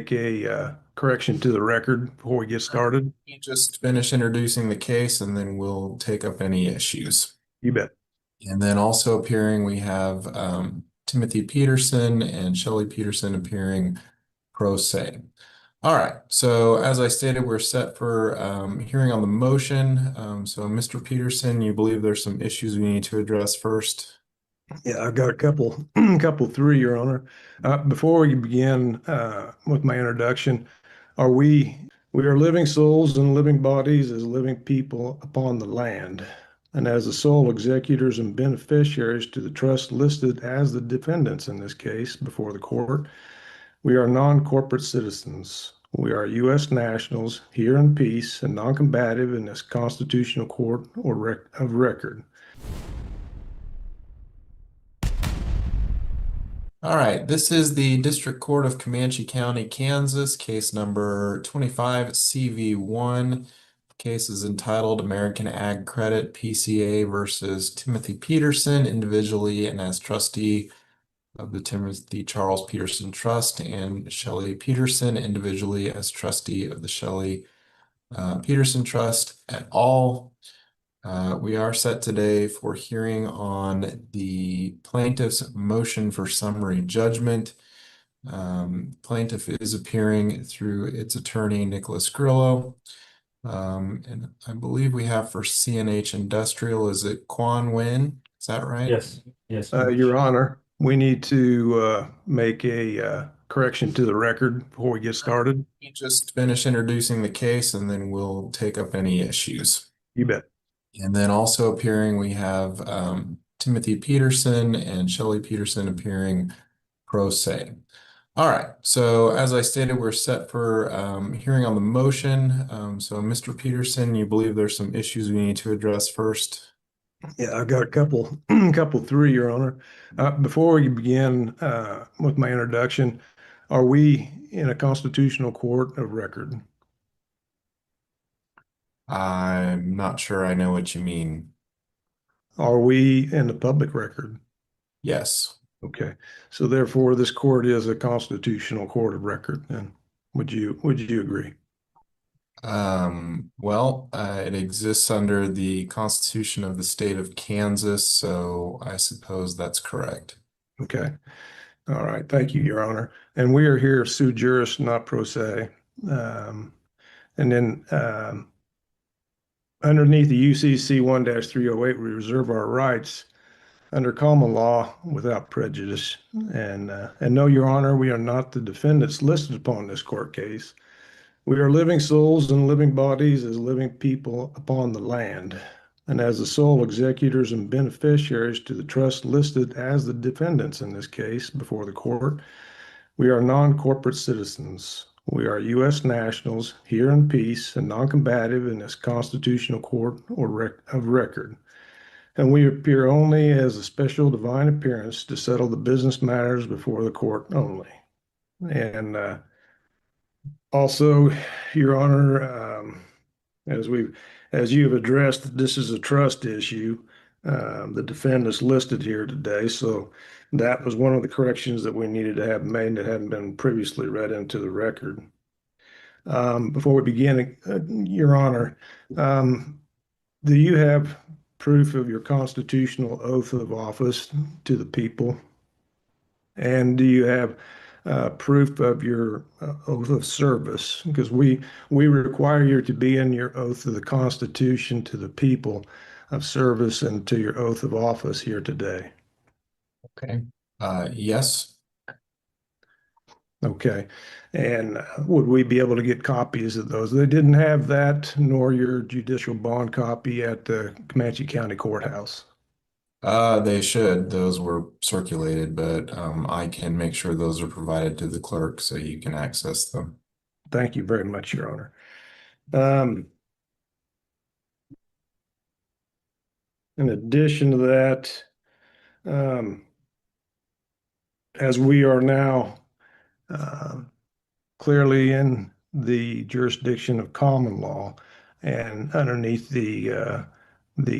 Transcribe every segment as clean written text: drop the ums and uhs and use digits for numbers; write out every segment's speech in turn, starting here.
Make a correction to the record before we get started? You just finish introducing the case and then we'll take up any issues. You bet. And then also appearing, we have Timothy Peterson and Shelley Peterson appearing pro se. All right, so as I stated, we're set for hearing on the motion. So Mr. Peterson, you believe there's some issues we need to address first? Yeah, I've got a couple, couple three, Your Honor. Before we begin with my introduction, are we are living souls and living bodies as living people upon the land, and as the sole executors and beneficiaries to the trust listed as the defendants in this case before the court. We are non-corporate citizens. We are U.S. nationals here in peace and non-combative in this constitutional court of record. All right, this is the District Court of Comanche County, Kansas, case number 25 CV1. Case is entitled American Ag Credit PCA versus Timothy Peterson, individually and as trustee of the Timothy Charles Peterson Trust, and Shelley Peterson, individually as trustee of the Shelley Peterson Trust et al. We are set today for hearing on the plaintiff's motion for summary judgment. Plaintiff is appearing through its attorney, Nicholas Grillo. And I believe we have for CNH Industrial, is it Quan Nguyen? Is that right? Yes, yes. Your Honor, we need to make a correction to the record before we get started. You just finish introducing the case and then we'll take up any issues. You bet. And then also appearing, we have Timothy Peterson and Shelley Peterson appearing pro se. All right, so as I stated, we're set for hearing on the motion. So Mr. Peterson, you believe there's some issues we need to address first? Yeah, I've got a couple, couple three, Your Honor. Before we begin with my introduction, are we in a constitutional court of record? I'm not sure I know what you mean. Are we in the public record? Yes. Okay, so therefore this court is a constitutional court of record, then would you agree? It exists under the Constitution of the state of Kansas, so I suppose that's correct. Okay. All right. Thank you, Your Honor. And we are here sui juris, not pro se. And then underneath the UCC 1-308, we reserve our rights under common law without prejudice. And no, Your Honor, we are not the defendants listed upon this court case. We are living souls and living bodies as living people upon the land, and as the sole executors and beneficiaries to the trust listed as the defendants in this case before the court. We are non-corporate citizens. We are U.S. nationals here in peace and non-combative in this constitutional court of record. And we appear only as a special divine appearance to settle the business matters before the court only. And also, Your Honor, as you have addressed, this is a trust issue. The defendants listed here today, so that was one of the corrections that we needed to have made that hadn't been previously read into the record. Before we begin, Your Honor, do you have proof of your constitutional oath of office to the people? And do you have proof of your oath of service? Because we require you to be in your oath of the Constitution to the people of service and to your oath of office here today. Okay. Yes. Okay. And would we be able to get copies of those? They didn't have that, nor your judicial bond copy at the Comanche County Courthouse. They should. Those were circulated, but I can make sure those are provided to the clerk so you can access them. Thank you very much, Your Honor. In addition to that, as we are now clearly in the jurisdiction of common law and underneath the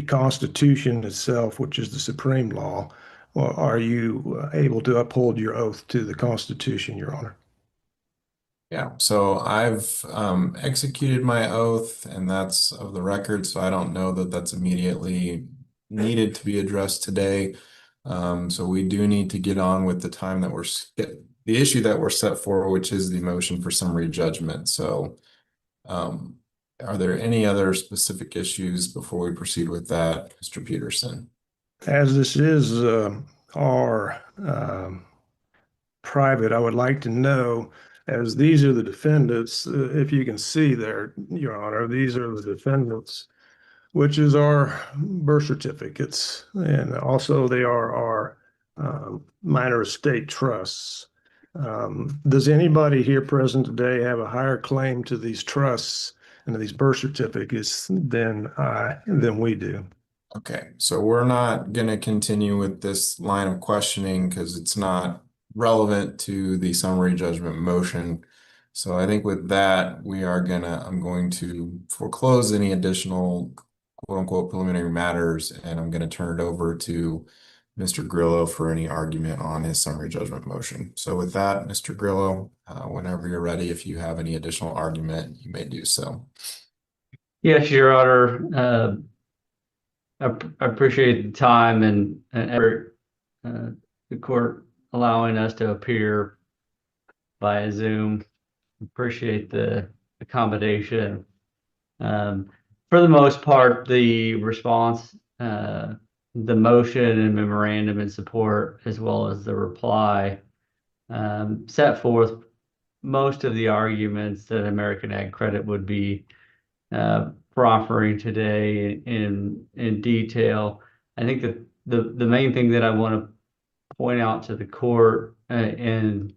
Constitution itself, which is the supreme law, are you able to uphold your oath to the Constitution, Your Honor? Yeah, so I've executed my oath, and that's of the record, so I don't know that that's immediately needed to be addressed today. So we do need to get on with the time that the issue that we're set for, which is the motion for summary judgment. So um, are there any other specific issues before we proceed with that, Mr. Peterson? As this is our private, I would like to know, as these are the defendants, if you can see there, Your Honor, these are the defendants, which is our birth certificates, and also they are our minor estate trusts. Does anybody here present today have a higher claim to these trusts and to these birth certificates than we do? Okay, so we're not going to continue with this line of questioning because it's not relevant to the summary judgment motion. So I think with that, I'm going to foreclose any additional quote unquote preliminary matters, and I'm going to turn it over to Mr. Grillo for any argument on his summary judgment motion. So with that, Mr. Grillo, whenever you're ready, if you have any additional argument, you may do so. Yes, Your Honor. I appreciate the time and effort, the court allowing us to appear via Zoom. Appreciate the accommodation. For the most part, the response, the motion and memorandum in support, as well as the reply, set forth most of the arguments that American Ag Credit would be proffering today in detail. I think that the main thing that I want to point out to the court, and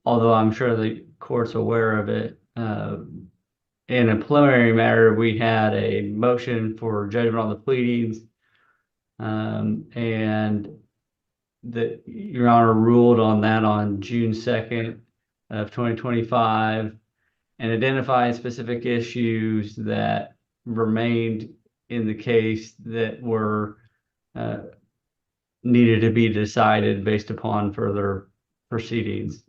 although I'm sure the court's aware of it, in a preliminary matter, we had a motion for judgment on the pleadings, and that Your Honor ruled on that on June 2nd of 2025. And identify specific issues that remained in the case that were needed to be decided based upon further proceedings.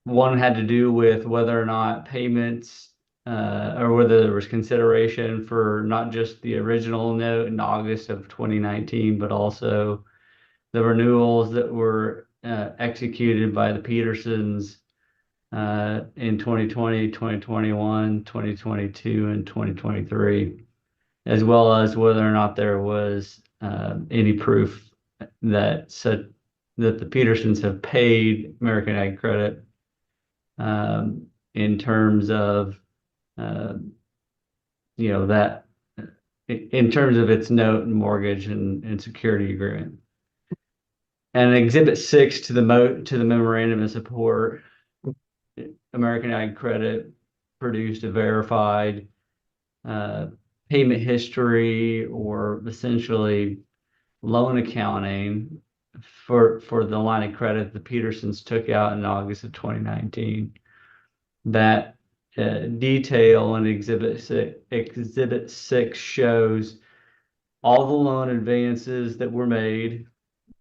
One had to do with whether or not payments or whether there was consideration for not just the original note in August of 2019, but also the renewals that were executed by the Petersons in 2020, 2021, 2022, and 2023, as well as whether or not there was any proof that said that the Petersons have paid American Ag Credit in terms of that in terms of its note and mortgage and security agreement. And Exhibit 6 to the memorandum of support, American Ag Credit produced a verified payment history, or essentially loan accounting for the line of credit the Petersons took out in August of 2019. That detail in Exhibit 6 shows all the loan advances that were made,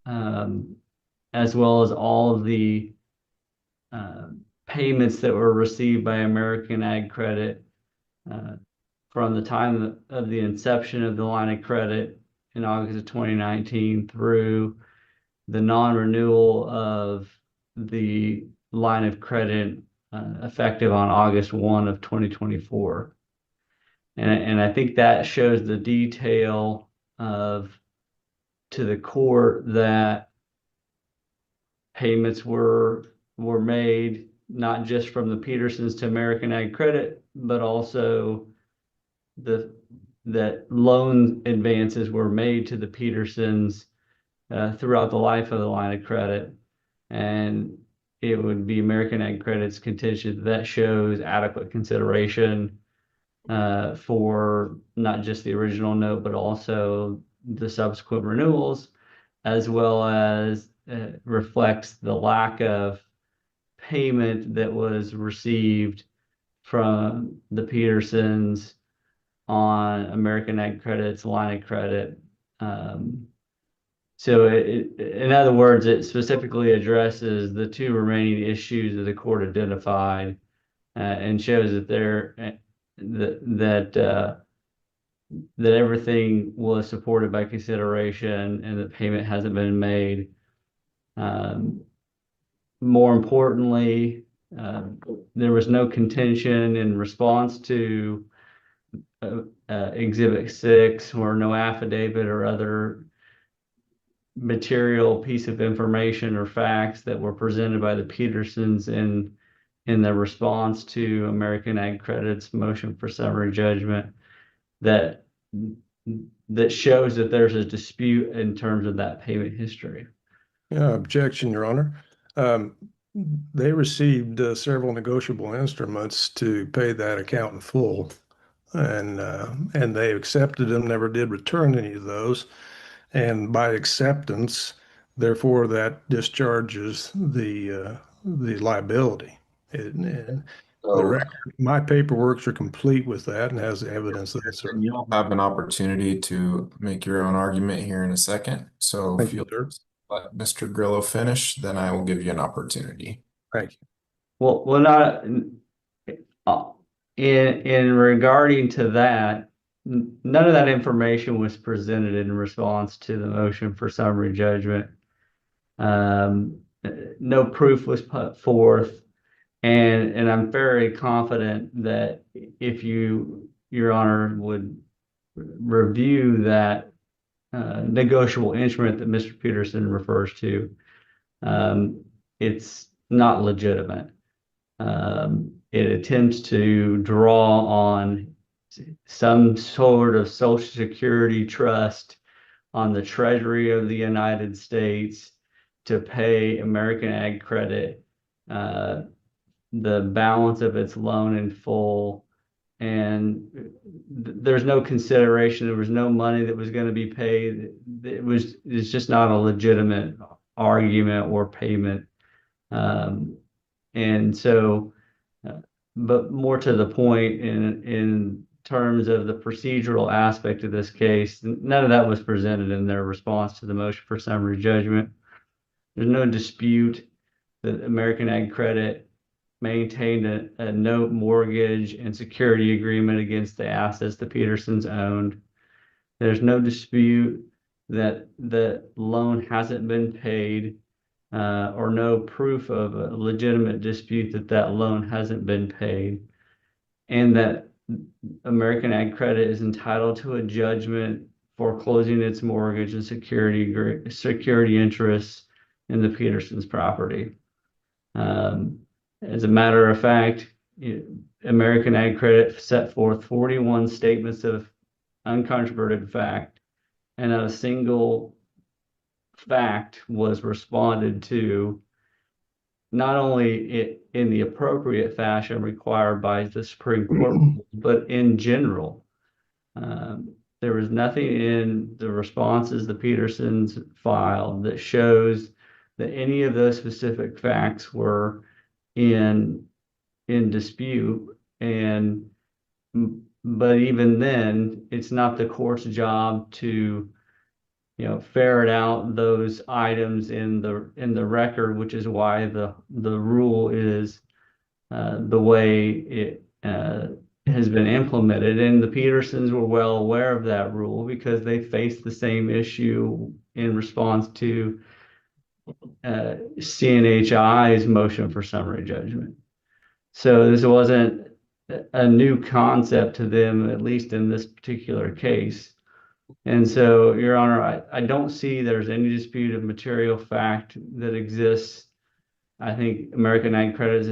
as well as all of the payments that were received by American Ag Credit from the time of the inception of the line of credit in August of 2019 through the non-renewal of the line of credit effective on August 1 of 2024. And I think that shows the detail to the court that payments were made not just from the Petersons to American Ag Credit, but also that loan advances were made to the Petersons throughout the life of the line of credit. And it would be American Ag Credit's contention that shows adequate consideration for not just the original note, but also the subsequent renewals, as well as reflects the lack of payment that was received from the Petersons on American Ag Credit's line of credit So in other words, it specifically addresses the two remaining issues that the court identified, and shows that that everything was supported by consideration and that payment hasn't been made. More importantly, there was no contention in response to Exhibit 6, or no affidavit or other material piece of information or facts that were presented by the Petersons in their response to American Ag Credit's motion for summary judgment that shows that there's a dispute in terms of that payment history. Yeah, objection, Your Honor. They received several negotiable instruments to pay that account in full, and they accepted them, never did return any of those. And by acceptance, therefore, that discharges the liability. The record, my paperworks are complete with that and has evidence of it, sir. You'll have an opportunity to make your own argument here in a second. So Thank if you, you'll sir. let Mr. Grillo finish, then I will give you an opportunity. Thank you. Well, not in regarding to that, none of that information was presented in response to the motion for summary judgment. No proof was put forth, and I'm very confident that if Your Honor, would review that negotiable instrument that Mr. Peterson refers to, it's not legitimate. It attempts to draw on some sort of Social Security trust on the Treasury of the United States to pay American Ag Credit the balance of its loan in full. And there's no consideration. There was no money that was going to be paid. It's just not a legitimate argument or payment. And so, but more to the point, in terms of the procedural aspect of this case, none of that was presented in their response to the motion for summary judgment. There's no dispute that American Ag Credit maintained a note, mortgage, and security agreement against the assets the Petersons owned. There's no dispute that the loan hasn't been paid, or no proof of a legitimate dispute that loan hasn't been paid, and that American Ag Credit is entitled to a judgment foreclosing its mortgage and security interests in the Petersons' property. As a matter of fact, American Ag Credit set forth 41 statements of uncontroverted fact, and not a single fact was responded to, not only in the appropriate fashion required by the Supreme Court, but in general. There was nothing in the responses the Petersons filed that shows that any of those specific facts were in dispute. But even then, it's not the court's job to ferret out those items in the record, which is why the rule is the way it has been implemented. And the Petersons were well aware of that rule because they faced the same issue in response to CNHI's motion for summary judgment. So this wasn't a new concept to them, at least in this particular case. And so, Your Honor, I don't see there's any dispute of material fact that exists. I think American Ag Credit is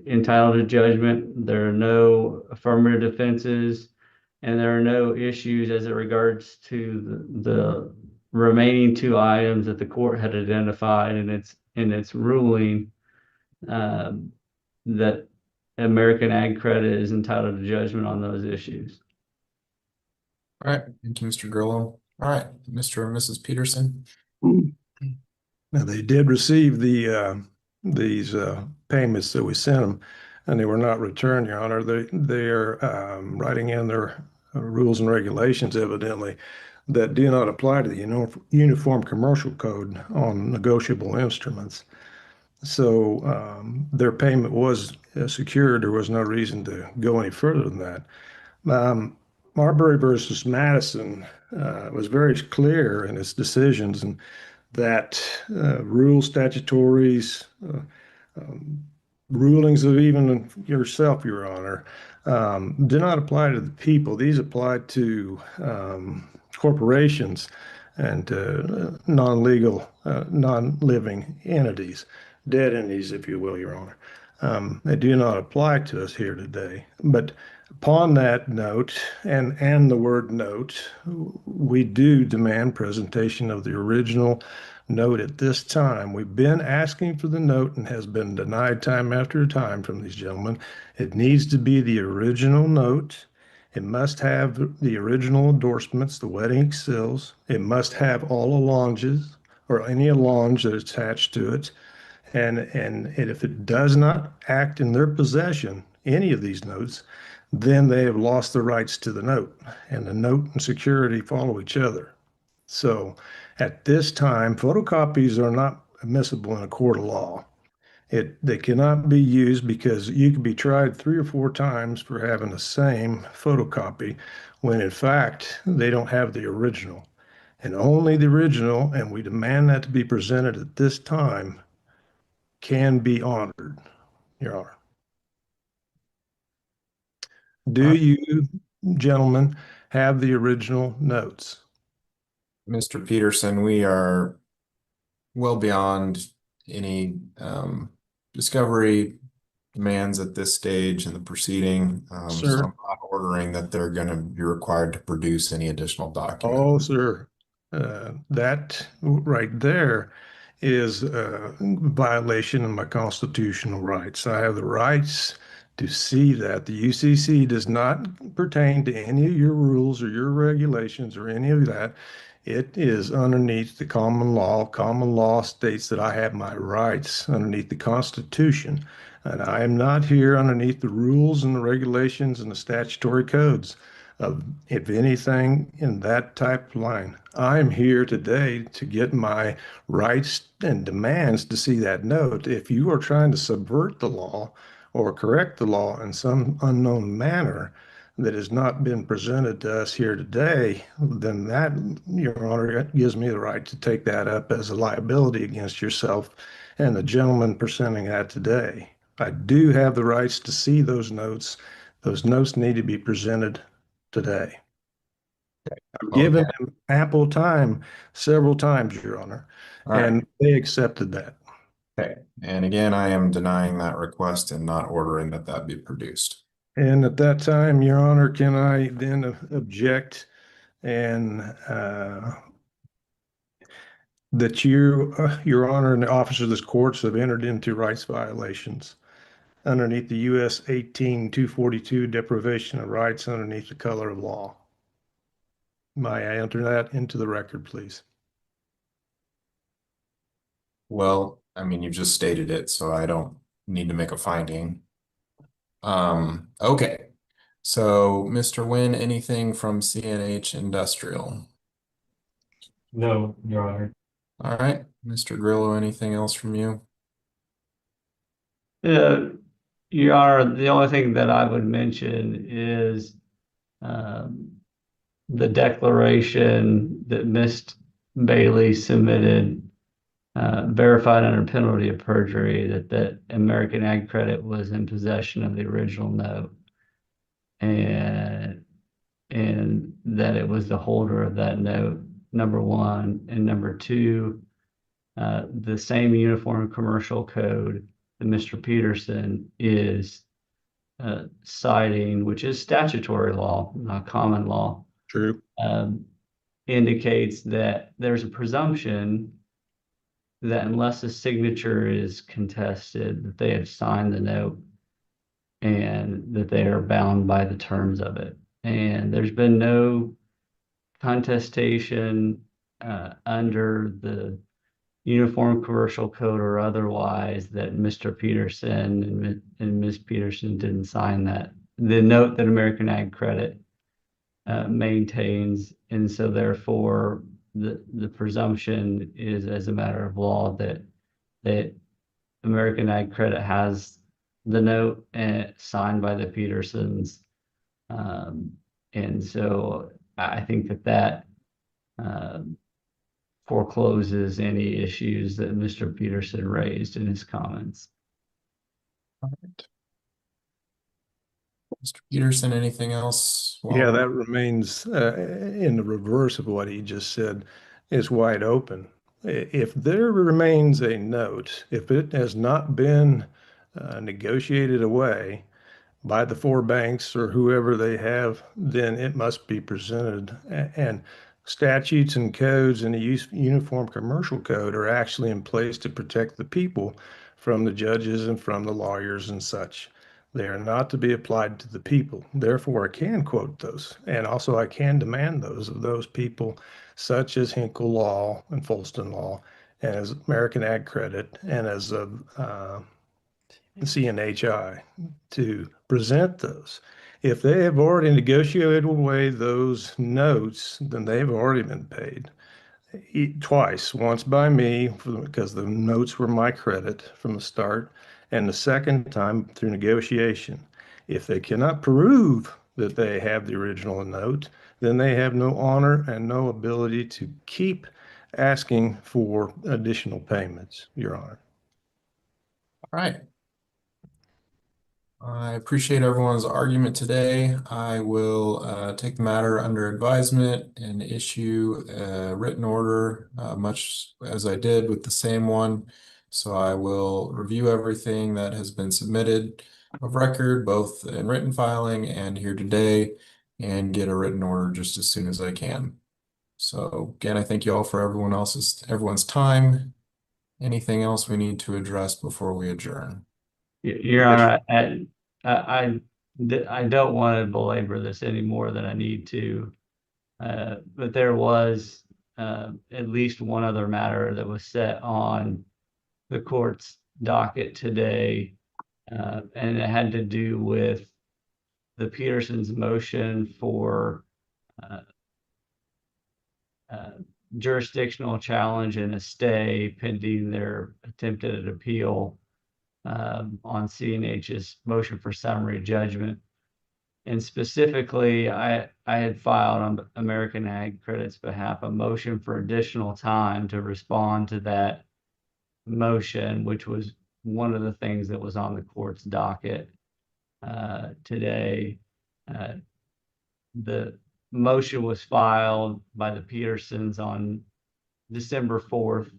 entitled to judgment. There are no affirmative defenses, and there are no issues as it regards to the remaining two items that the court had identified in its ruling, that American Ag Credit is entitled to judgment on those issues. All right, thank you, Mr. Grillo. All right, Mr. and Mrs. Peterson. Now, they did receive these payments that we sent them, and they were not returned, Your Honor. They are writing in their rules and regulations, evidently, that do not apply to the Uniform Commercial Code on negotiable instruments. So their payment was secured. There was no reason to go any further than that. Marbury versus Madison was very clear in its decisions, and that rules, statutories, rulings of even yourself, Your Honor, do not apply to the people. These apply to corporations and non-legal, non-living entities, dead entities, if you will, Your Honor. They do not apply to us here today. But upon that note, and the word note, we do demand presentation of the original note at this time. We've been asking for the note and has been denied time after time from these gentlemen. It needs to be the original note. It must have the original endorsements, the wedding seals. It must have all allonges or any allonge that is attached to it. And if it does not act in their possession, any of these notes, then they have lost the rights to the note, and the note and security follow each other. So at this time, photocopies are not admissible in a court of law. They cannot be used because you could be tried 3 or 4 times for having the same photocopy when in fact they don't have the original. And only the original, and we demand that to be presented at this time, can be honored, Your Honor. Do you gentlemen have the original notes? Mr. Peterson, we are well beyond any discovery demands at this stage in the proceeding. So Sir? I'm not ordering that they're going to be required to produce any additional Oh, documents. sir, that right there is a violation of my constitutional rights. I have the rights to see that. The UCC does not pertain to any of your rules or your regulations or any of that. It is underneath the common law. Common law states that I have my rights underneath the Constitution, and I am not here underneath the rules and the regulations and the statutory codes of, if anything, in that type of line. I'm here today to get my rights and demands to see that note. If you are trying to subvert the law or correct the law in some unknown manner that has not been presented to us here today, then that, Your Honor, gives me the right to take that up as a liability against yourself and the gentleman presenting that today. I do have the rights to see those notes. Those notes need to be presented today. I've given them ample time several times, Your Honor, All right. and they accepted that. Okay. And again, I am denying that request and not ordering that that be produced. And at that time, Your Honor, can I then object and that you, Your Honor, and the officers of this courts have entered into rights violations underneath the U.S. 18242 deprivation of rights underneath the color of law? May I enter that into the record, please? Well, I mean, you've just stated it, so I don't need to make a finding. Okay. So, Mr. Nguyen, anything from CNH Industrial? No, Your Honor. All right. Mr. Grillo, anything else from you? Your Honor, the only thing that I would mention is the declaration that Ms. Bailey submitted, verified under penalty of perjury, that American Ag Credit was in possession of the original note, and that it was the holder of that note, number one, and number two, the same Uniform Commercial Code that Mr. Peterson is citing, which is statutory law, not common law, True. indicates that there's a presumption that unless a signature is contested, that they have signed the note and that they are bound by the terms of it. And there's been no contestation under the Uniform Commercial Code or otherwise that Mr. Peterson and Ms. Peterson didn't sign that. The note that American Ag Credit maintains. And so therefore, the presumption is, as a matter of law, that American Ag Credit has the note signed by the Petersons. And so I think that forecloses any issues that Mr. Peterson raised in his comments. Mr. Peterson, anything else? Yeah, that remains in the reverse of what he just said, is wide open. If there remains a note, if it has not been negotiated away by the four banks or whoever they have, then it must be presented. And statutes and codes in the Uniform Commercial Code are actually in place to protect the people from the judges and from the lawyers and such. They are not to be applied to the people. Therefore, I can quote those. And also I can demand those of those people, such as Hinkle Law and Folston Law, and as American Ag Credit, and as CNHI, to present those. If they have already negotiated away those notes, then they've already been paid. Twice, once by me, because the notes were my credit from the start, and the second time through negotiation. If they cannot prove that they have the original note, then they have no honor and no ability to keep asking for additional payments, Your Honor. All right. I appreciate everyone's argument today. I will take the matter under advisement and issue a written order, much as I did with the same one. So I will review everything that has been submitted of record, both in written filing and here today, and get a written order just as soon as I can. So again, I thank you all for everyone's time. Anything else we need to address before we adjourn? Your Honor, I don't want to belabor this any more than I need to, but there was at least one other matter that was set on the court's docket today, and it had to do with the Petersons' motion for jurisdictional challenge and a stay pending their attempted appeal on CNH's motion for summary judgment. And specifically, I had filed on American Ag Credit's behalf a motion for additional time to respond to that motion, which was one of the things that was on the court's docket today. The motion was filed by the Petersons on December 4th,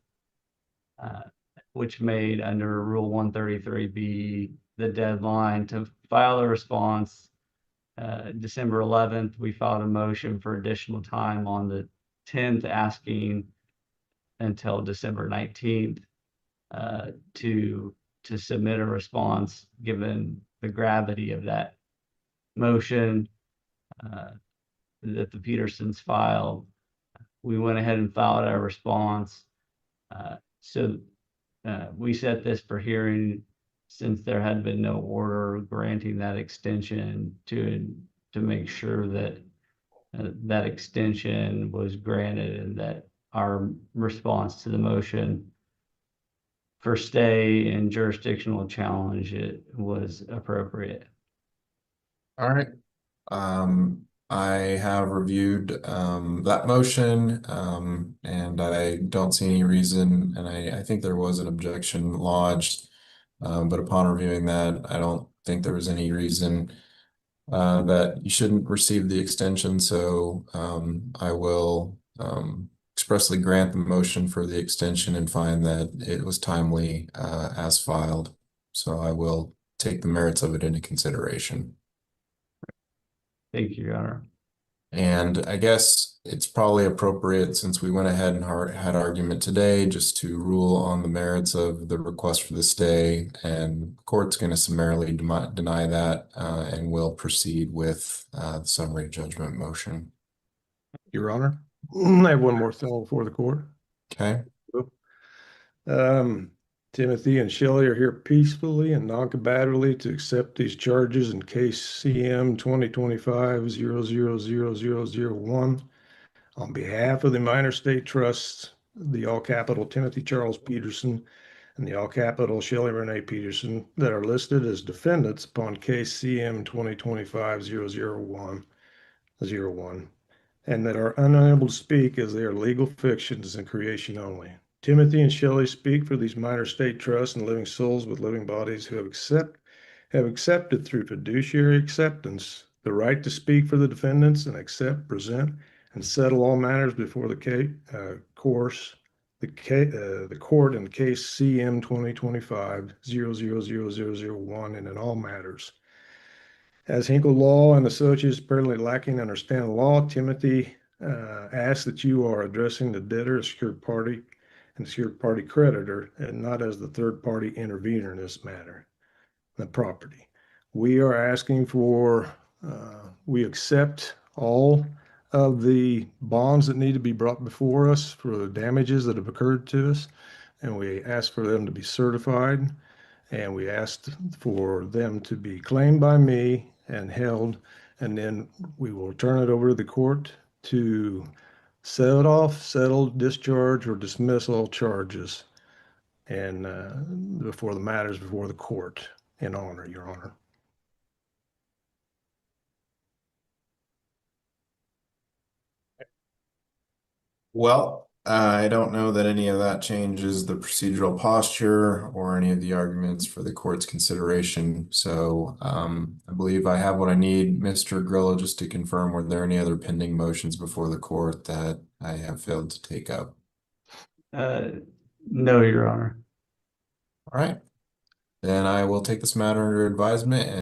which made under Rule 133B the deadline to file a response. December 11th, we filed a motion for additional time on the 10th, asking until December 19th to submit a response given the gravity of that motion that the Petersons filed. We went ahead and filed our response. So we set this for hearing since there had been no order granting that extension to make sure that that extension was granted and that our response to the motion for stay and jurisdictional challenge it was appropriate. All right. I have reviewed that motion, and I don't see any reason, and I think there was an objection lodged, but upon reviewing that, I don't think there was any reason that you shouldn't receive the extension. So I will expressly grant the motion for the extension and find that it was timely as filed. So I will take the merits of it into consideration. Thank you, Your Honor. And I guess it's probably appropriate, since we went ahead and had argument today, just to rule on the merits of the request for the stay, and the court's going to summarily deny that and will proceed with the summary judgment motion. Your Honor, I have one more thing before the court. Okay. Timothy and Shelley are here peacefully and non-combatively to accept these charges in case CM 2025-000001 on behalf of the minor state trusts, the all capital Timothy Charles Peterson and the all capital Shelley Renee Peterson that are listed as defendants upon case CM 2025-001 and that are unable to speak as they are legal fictions and creation only. Timothy and Shelley speak for these minor state trusts and living souls with living bodies who have accepted through fiduciary acceptance the right to speak for the defendants and accept, present, and settle all matters before the court in case CM 2025-000001 and in all matters. As Hinkle Law and Associates apparently lacking understanding the law, Timothy asks that you are addressing the debtor as secured party and secured party creditor and not as the third party intervener in this matter, the property. We are asking for, we accept all of the bonds that need to be brought before us for the damages that have occurred to us, and we ask for them to be certified, and we asked for them to be claimed by me and held, and then we will turn it over to the court to settle, discharge, or dismiss all charges and before the matters before the court in honor, Your Honor. Well, I don't know that any of that changes the procedural posture or any of the arguments for the court's consideration. So I believe I have what I need. Mr. Grillo, just to confirm, were there any other pending motions before the court that I have failed to take up? No, Your Honor. All right. Then I will take this matter under advisement